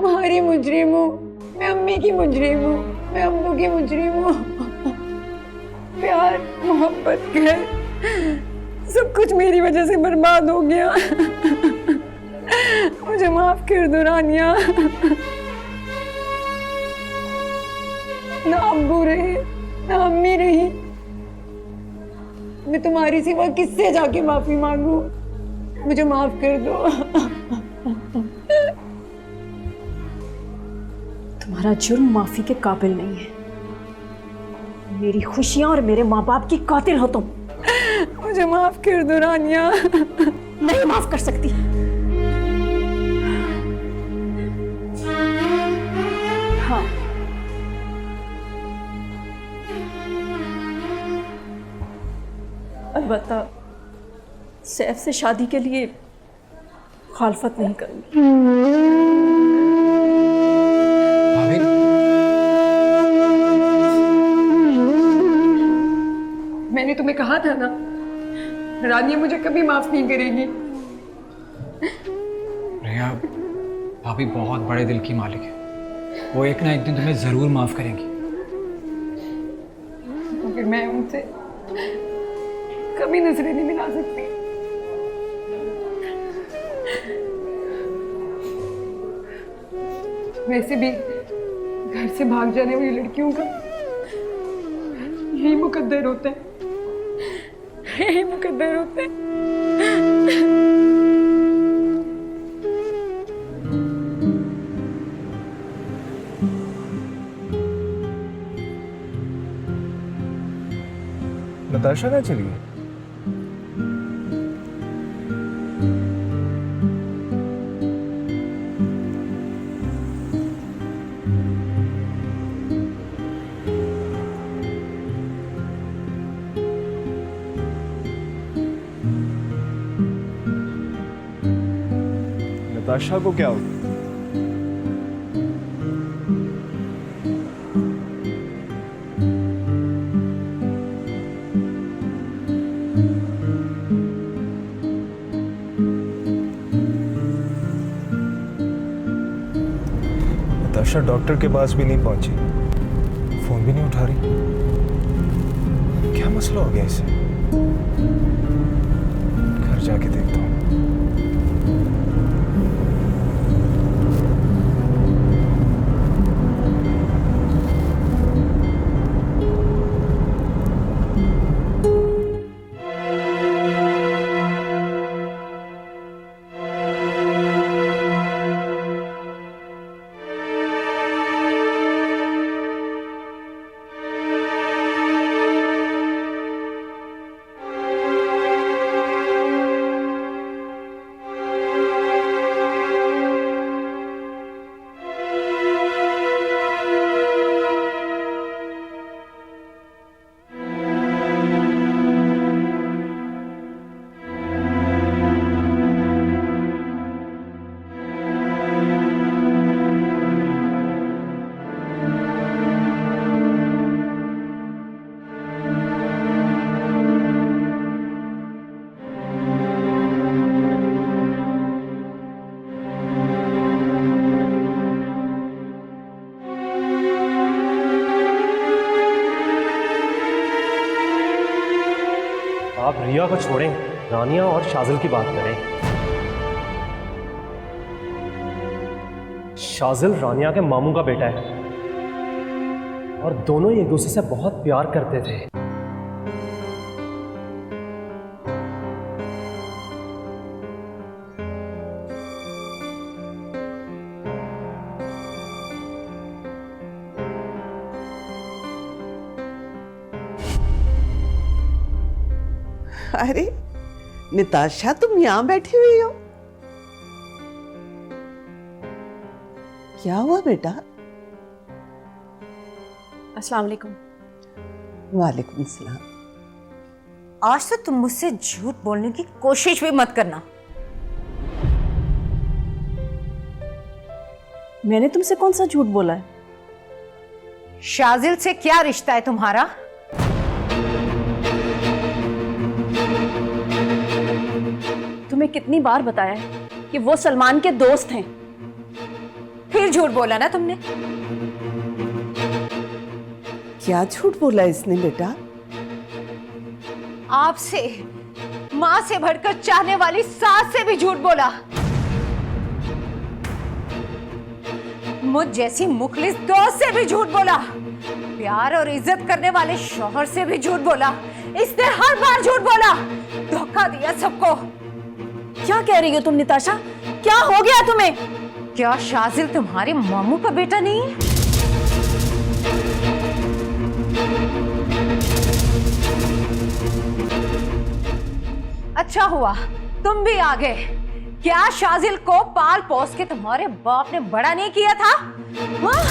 तुम्हारी मुजरिम हूँ, मैं अम्मी की मुजरिम हूँ, मैं अम्मू की मुजरिम हूँ। प्यार मोहब्बत घर सब कुछ मेरी वजह से बर्बाद हो गया। मुझे माफ कर दो रानिया। ना अब्बू रहे ना अम्मी रही, मैं तुम्हारी सिवा किससे जाके माफी मांगू? मुझे माफ कर दो। तुम्हारा जुर्म माफी के काबिल नहीं है। मेरी खुशियां और मेरे माँ बाप की कातिल हो तुम। मुझे माफ कर दो रानिया। नहीं माफ कर सकती। हाँ, अलबत्ता सैफ से शादी के लिए मुखालफत नहीं करूंगी। भाभी, मैंने तुम्हें कहा था ना, रानिया मुझे कभी माफ नहीं करेगी। रिया, भाभी बहुत बड़े दिल की मालिक है, वो एक ना एक दिन तुम्हें जरूर माफ करेंगी। मगर मैं उनसे कभी नजरें नहीं मिला सकती। वैसे भी घर से भाग जाने वाली लड़कियों का यही मुकद्दर होता है, यही मुकद्दर होता है। नताशा कहाँ चली है? नताशा को क्या हो? नताशा डॉक्टर के पास भी नहीं पहुंची, फोन भी नहीं उठा रही। क्या मसला हो गया इसे? घर जाके देखता हूँ। आप रिया को छोड़ें, रानिया और शाजिल की बात करें। शाजिल रानिया के मामू का बेटा है और दोनों ही एक दूसरे से बहुत प्यार करते थे। अरे निताशा, तुम यहाँ बैठी हुई हो? क्या हुआ बेटा? अस्सलाम वालेकुम। वालेकुम सलाम। आज तो तुम मुझसे झूठ बोलने की कोशिश भी मत करना। मैंने तुमसे कौन सा झूठ बोला है? शाजिल से क्या रिश्ता है तुम्हारा? तुम्हें कितनी बार बताया है कि वो सलमान के दोस्त हैं, फिर फिर झूठ बोला ना तुमने। क्या झूठ बोला इसने बेटा? आपसे, माँ से बढ़कर चाहने वाली सास से भी झूठ बोला। मुझ जैसी मुखलिस दोस्त से भी झूठ बोला। प्यार और इज्जत करने वाले शौहर से भी झूठ बोला। इसने हर बार झूठ बोला, धोखा दिया सबको। क्या कह रही हो तुम निताशा? क्या हो गया तुम्हें? क्या शाजिल तुम्हारे मामू का बेटा नहीं है? अच्छा हुआ तुम भी आ गए। क्या शाजिल को पाल पोस के तुम्हारे बाप ने बड़ा नहीं किया था? हाँ?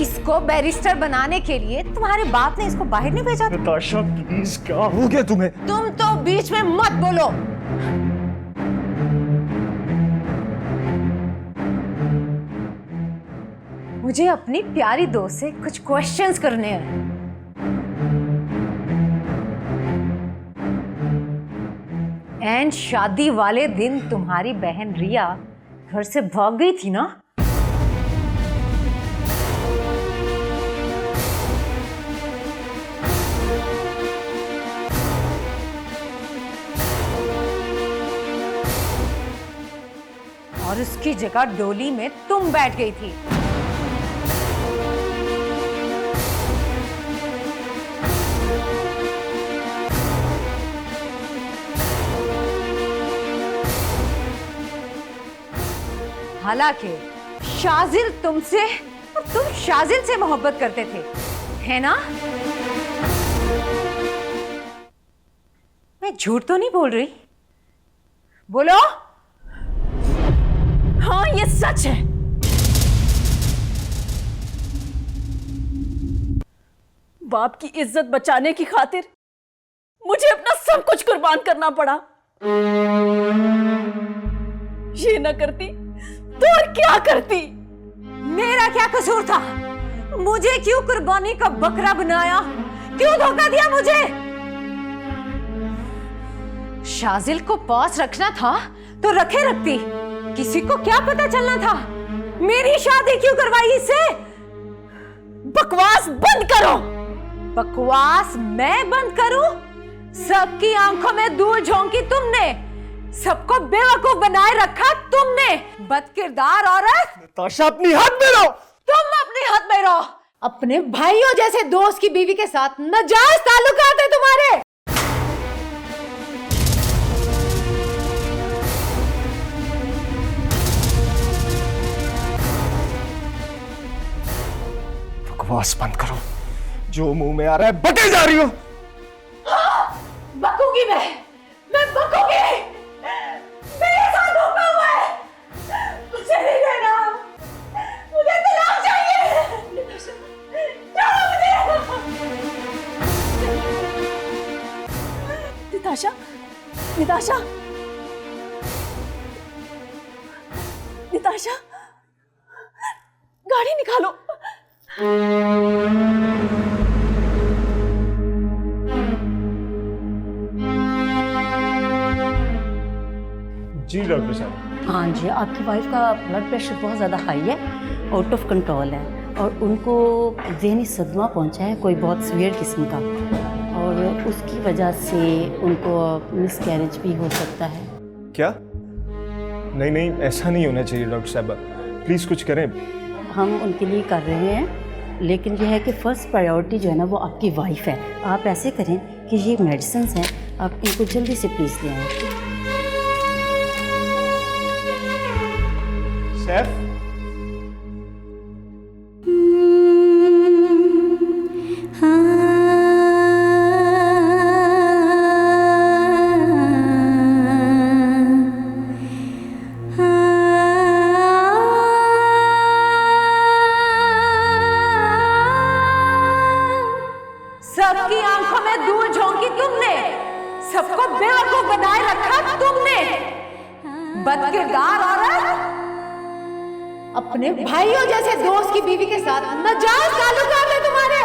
इसको बैरिस्टर बनाने के लिए तुम्हारे बाप ने इसको बाहर नहीं भेजा था? नताशा प्लीज, क्या हो गया तुम्हें? तुम तो बीच में मत बोलो। मुझे अपनी प्यारी दोस्त से कुछ क्वेश्चंस करने हैं। एंड शादी वाले दिन तुम्हारी बहन रिया घर से भाग गई थी ना? और उसकी जगह डोली में तुम बैठ गई थी। हालांकि शाजिल तुमसे और तुम शाजिल से मोहब्बत करते थे, है ना? मैं झूठ तो नहीं बोल रही? बोलो। हाँ, ये सच है। बाप की इज्जत बचाने की खातिर मुझे अपना सब कुछ कुर्बान करना पड़ा। ये ना करती तो और क्या करती? मेरा क्या कसूर था? मुझे क्यों कुर्बानी का बकरा बनाया? क्यों धोखा दिया मुझे? शाजिल को पास रखना था तो रखे रखती। किसी को क्या पता चलना था? मेरी शादी क्यों करवाई इससे? बकवास बंद करो। बकवास मैं बंद करूं? सबकी आंखों में धूल झोंकी तुमने, सबको बेवकूफ बनाए रखा तुमने। बदकिरदार औरत। नताशा अपनी हद में रहो। तुम अपनी हद में रहो। अपने भाइयों जैसे दोस्त की बीवी के साथ नाजायज ताल्लुकात है तुम्हारे। बकवास बंद करो। जो मुंह में आ रहा है बटे जा रही हो। हाँ, बकूंगी मैं बकूंगी। मेरे साथ धोखा हुआ है। मुझे नहीं देना, मुझे तलाक चाहिए। छोड़ो मुझे। निताशा, निताशा, निताशा, गाड़ी निकालो। जी डॉक्टर साहब। हाँ जी, आपकी वाइफ का ब्लड प्रेशर बहुत ज़्यादा हाई है, आउट ऑफ कंट्रोल है, और उनको ज़हनी सदमा पहुंचा है कोई बहुत सीवियर किस्म का, और उसकी वजह से उनको मिसकैरेज भी हो सकता है। क्या? नहीं नहीं, ऐसा नहीं होना चाहिए डॉक्टर साहब, प्लीज़ कुछ करें। हम उनके लिए कर रहे हैं, लेकिन यह है कि फ़र्स्ट प्रायोरिटी जो है ना वो आपकी वाइफ है। आप ऐसे करें कि ये मेडिसिन हैं, आप इनको जल्दी से प्लीज़ ले आएँ। सैफ, सबकी आंखों में धूल झोंकी तुमने, सबको बेवकूफ बनाए रखा तुमने। बदकिरदार औरत। अपने भाइयों जैसे दोस्त की बीवी के साथ नाजायज ताल्लुकात है तुम्हारे?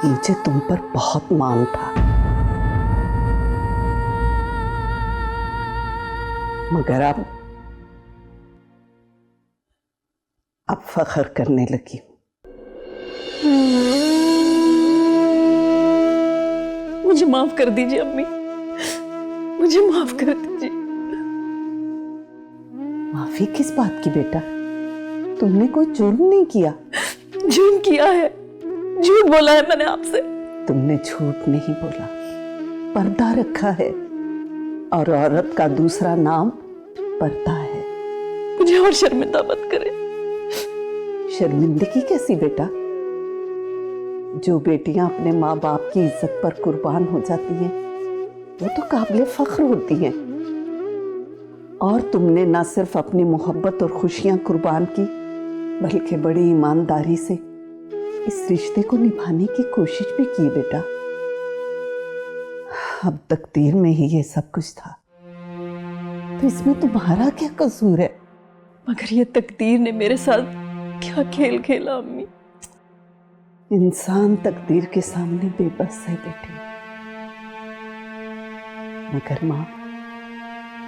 मुझे तुम पर बहुत मान था, मगर अब फख्र करने लगी हूं। मुझे माफ कर दीजिए अम्मी, मुझे माफ कर दीजिए। माफी किस बात की बेटा? तुमने कोई जुर्म नहीं किया। जुर्म किया है, झूठ बोला है मैंने आपसे। तुमने झूठ नहीं बोला, पर्दा रखा है, और औरत का दूसरा नाम पर्दा है। मुझे और शर्मिंदा मत करें। शर्मिंदगी कैसी बेटा? जो बेटियां अपने माँ बाप की इज्जत पर कुर्बान हो जाती हैं वो तो काबिले फख्र होती हैं। और तुमने न सिर्फ अपनी मोहब्बत और खुशियां कुर्बान की, बल्कि बड़ी ईमानदारी से इस रिश्ते को निभाने की कोशिश भी की बेटा। अब तकदीर में ही ये सब कुछ था, तो इसमें तुम्हारा क्या कसूर है? मगर ये तकदीर ने मेरे साथ क्या खेल खेला अम्मी। इंसान तकदीर के सामने बेबस है बेटी, मगर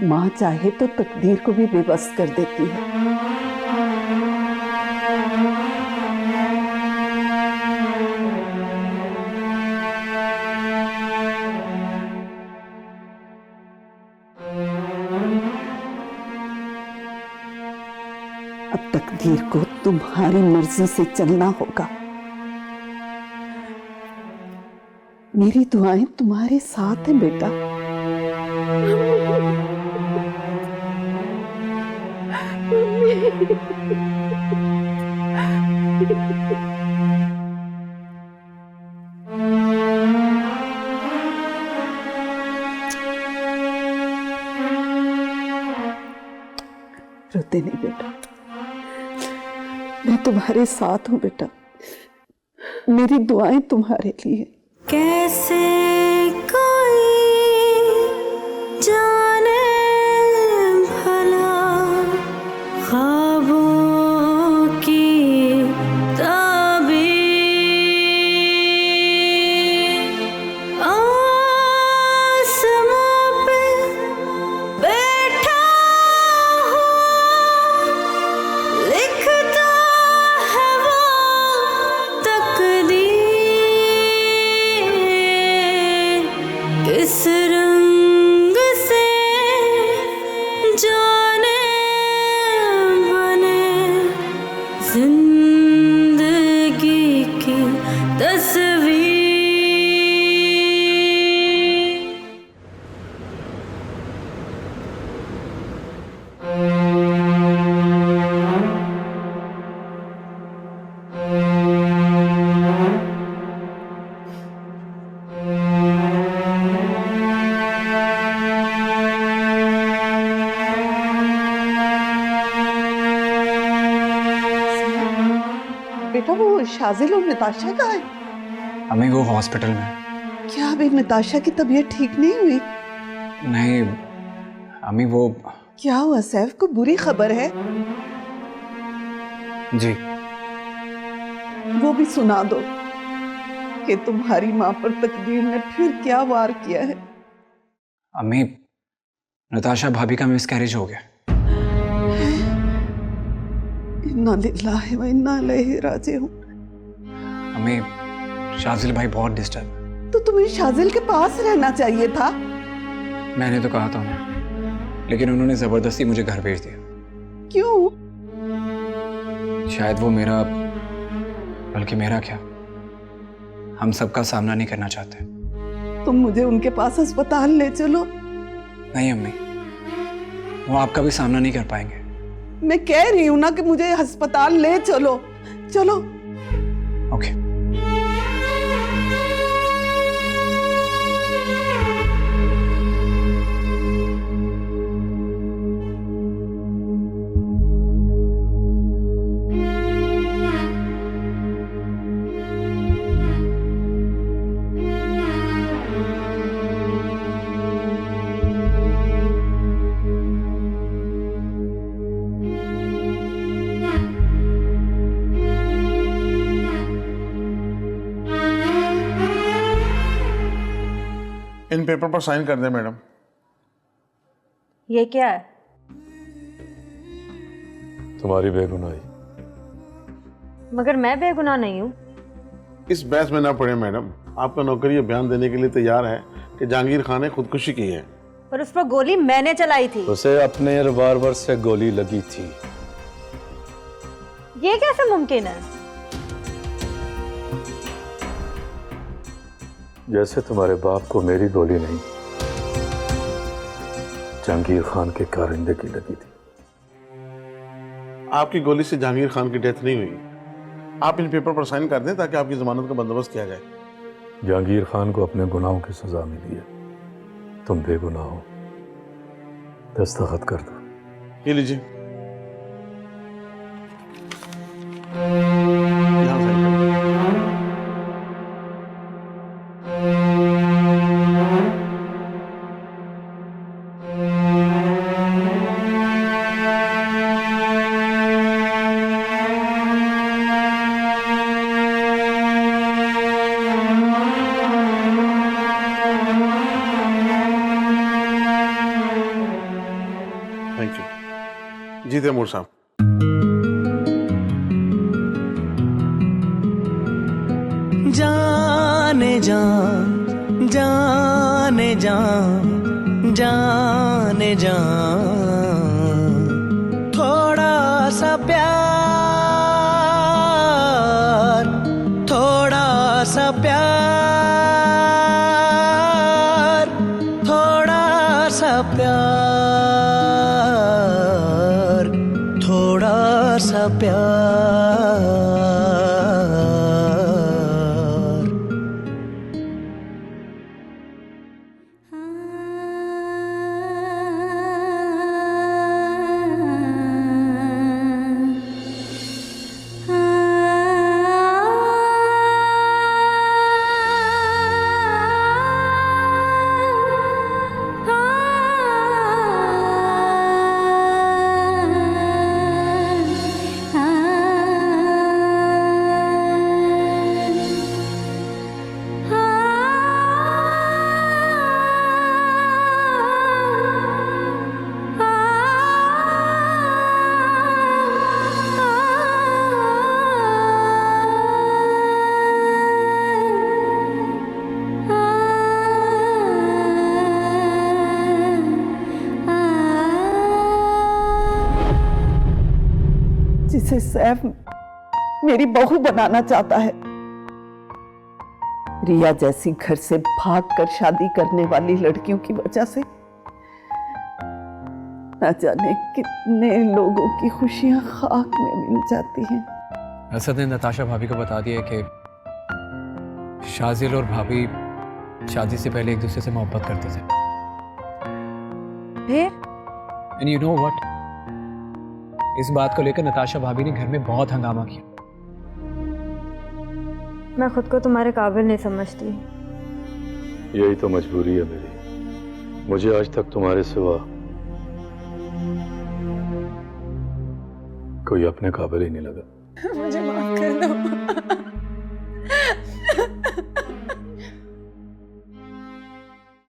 माँ चाहे तो तकदीर को भी बेबस कर देती है। अब तकदीर को तुम्हारी मर्जी से चलना होगा। मेरी दुआएं तुम्हारे साथ हैं बेटा। रोते नहीं बेटा, मैं तुम्हारे साथ हूं बेटा। मेरी दुआएं तुम्हारे लिए। कैसे कोई जाने भला ख्वाबों की ताबीर, आसमां पे बैठा हूँ, लिखता है वो तकदीर। किस रंग से जाने बने जिंदगी की तस्वीर। बेटा वो शाजिल और नताशा कहाँ है? अम्मी वो हॉस्पिटल में। क्या अभी नताशा की तबीयत ठीक नहीं हुई? नहीं अम्मी वो। क्या हुआ सैफ, को बुरी खबर है? जी वो भी सुना दो कि तुम्हारी माँ पर तकदीर ने फिर क्या वार किया है। अम्मी नताशा भाभी का मिसकैरेज हो गया। इन्ना लिल्लाहि व इन्ना इलैहि राजिऊन। अम्मी शाजिल भाई बहुत डिस्टर्ब। तो तुम्हें शाजिल के पास रहना चाहिए था। मैंने तो कहा था उन्हें, लेकिन उन्होंने जबरदस्ती मुझे घर भेज दिया। क्यों? शायद वो मेरा, बल्कि मेरा क्या, हम सबका सामना नहीं करना चाहते। तुम मुझे उनके पास अस्पताल ले चलो। नहीं अम्मी, वो आपका भी सामना नहीं कर पाएंगे। मैं कह रही हूं ना कि मुझे अस्पताल ले चलो, चलो। ओके। इन पेपर पर साइन कर दें मैडम। ये क्या है? तुम्हारी बेगुनाही। मगर मैं बेगुनाह नहीं हूँ। इस बहस में ना पड़े मैडम। आपका नौकर ये बयान देने के लिए तैयार है कि जहांगीर खान ने खुदकुशी की है। पर उस पर गोली मैंने चलाई थी। उसे अपने रिवॉल्वर से गोली लगी थी। ये कैसे मुमकिन है? जैसे तुम्हारे बाप को मेरी गोली नहीं, जहांगीर खान के कारिंदे की लगी थी। आपकी गोली से जहांगीर खान की डेथ नहीं हुई। आप इन पेपर पर साइन कर दें ताकि आपकी जमानत का बंदोबस्त किया जाए। जहांगीर खान को अपने गुनाहों की सजा मिली है, तुम बेगुनाह हो। दस्तखत कर दो। ये लीजिए। थैंक यू जी तैमूर साहब। जाने जा, जाने जा, जाने जा, थोड़ा सा प्यार, थोड़ा सा प्यार, थोड़ा सा प्यार, थोड़ा सा प्यार। जिसे सैफ मेरी बहू बनाना चाहता है, रिया जैसी घर से भागकर शादी करने वाली लड़कियों की वजह से न जाने कितने लोगों की खुशियां खाक में मिल जाती हैं। असद ने नताशा भाभी को बता दिया कि शाजिल और भाभी शादी से पहले एक दूसरे से मोहब्बत करते थे। फिर? एंड यू नो व्हाट, इस बात को लेकर नताशा भाभी ने घर में बहुत हंगामा किया। मैं खुद को तुम्हारे काबिल नहीं समझती। यही तो मजबूरी है मेरी। मुझे आज तक तुम्हारे सिवा कोई अपने काबिल ही नहीं लगा। मुझे माफ कर दो।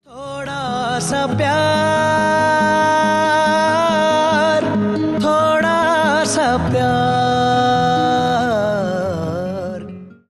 थोड़ा सा प्यार,